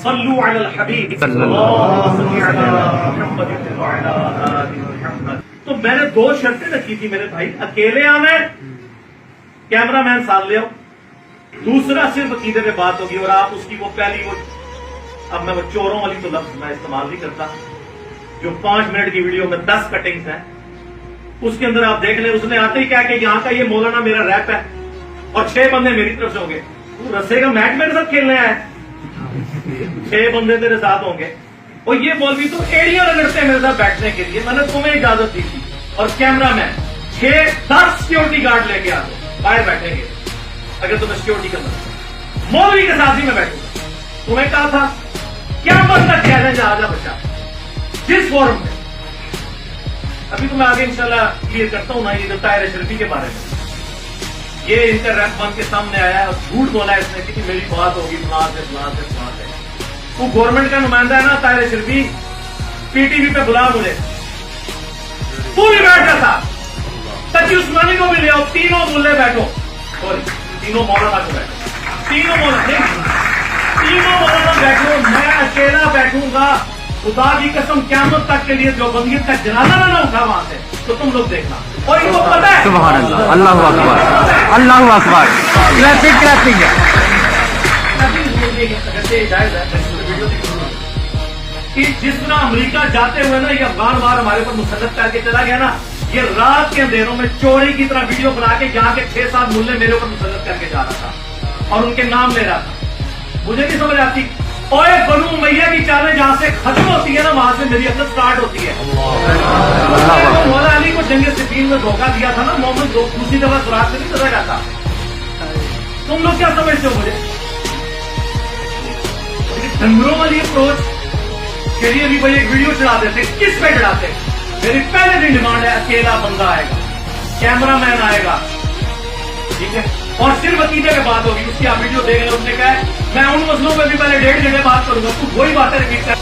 صلو علی الحبیب صلی اللہ علیہ محمد. تو میں نے 2 شرطیں رکھی تھی میرے بھائی. اکیلے آنا ہے, کیمرہ مین ساتھ لے آؤ. دوسرا صرف عقیدے پہ بات ہوگی, اور آپ اس کی وہ پہلی اب میں وہ چوروں والی تو لفظ میں استعمال نہیں کرتا, جو 5 منٹ کی ویڈیو میں 10 کٹنگز ہیں, اس کے اندر آپ دیکھ لیں. اس نے آتے ہی کیا کہ یہاں کا یہ مولانا میرا ریپ ہے اور 6 بندے میری طرف سے ہوں گے. تو رسے کا میچ میرے ساتھ کھیلنے آیا ہے, 6 بندے تیرے ساتھ ہوں گے. اور یہ مولوی تو ایڑیاں رگڑتے ہیں میرے ساتھ بیٹھنے کے لیے. میں نے تمہیں اجازت دی تھی, اور کیمرہ مین 6-10 سیکورٹی گارڈ لے کے آ دو, باہر بیٹھیں گے اگر تمہیں سیکورٹی کرنا. مولوی کے ساتھ ہی میں بیٹھوں گا. تمہیں کہا تھا کیا مطلب چیلنج آ جا بچہ جس فورم میں. ابھی تو میں آگے انشاءاللہ کلیئر کرتا ہوں نا یہ جو طاہر اشرفی کے بارے میں. یہ ان کا ریپ بن کے سامنے آیا ہے اور جھوٹ بولا ہے اس نے کہ میری بات ہوگی فلاں سے فلاں سے فلاں سے. تو گورنمنٹ کا نمائندہ ہے نا طاہر اشرفی, پی ٹی وی پہ بلا مجھے, تو بھی بیٹھ جاتا. تقی عثمانی کو بھی لے آؤ, تینوں ملے بیٹھو, سوری تینوں مولانا کو بیٹھو, تینوں مولانا بیٹھو. میں اکیلا بیٹھوں گا, خدا کی قسم قیامت تک کے لیے جو بندیت کا جنازہ نہ اٹھا وہاں سے, تو تم لوگ دیکھنا. اور ان کو پتا ہے سبحان اللہ, اللہ اکبر, اللہ اکبر. کلاسک کہ جس طرح امریکہ جاتے ہوئے نا یہ افغان وار ہمارے اوپر مسلط کر کے چلا گیا نا, یہ رات کے اندھیروں میں چوری کی طرح ویڈیو بنا کے یہاں کے 6-7 ملے میرے اوپر مسلط کر کے جا رہا تھا اور ان کے نام لے رہا تھا. مجھے نہیں سمجھ آتی. اور بنو امیہ کی چالیں جہاں سے ختم ہوتی ہے نا وہاں سے میری عقل سٹارٹ ہوتی ہے. مولا علی کو جنگ صفین میں دھوکہ دیا تھا نا, محمد دوسری دفعہ سراغ سے نہیں چلا جاتا. تم لوگ کیا سمجھتے ہو مجھے ڈنگروں والی اپروچ کے لیے بھی بھائی ایک ویڈیو چڑھاتے تھے. کس پہ چڑھاتے؟ میری پہلے دن ڈیمانڈ ہے اکیلا بندہ آئے گا, کیمرہ مین آئے گا, ٹھیک ہے, اور صرف عقیدے پہ بات ہوگی. اس کی آپ ویڈیو دیکھ لیں, اس نے کہا ہے میں ان مسئلوں پہ بھی پہلے 1.5 گھنٹے بات کروں گا. تو وہی باتیں ریپیٹ کر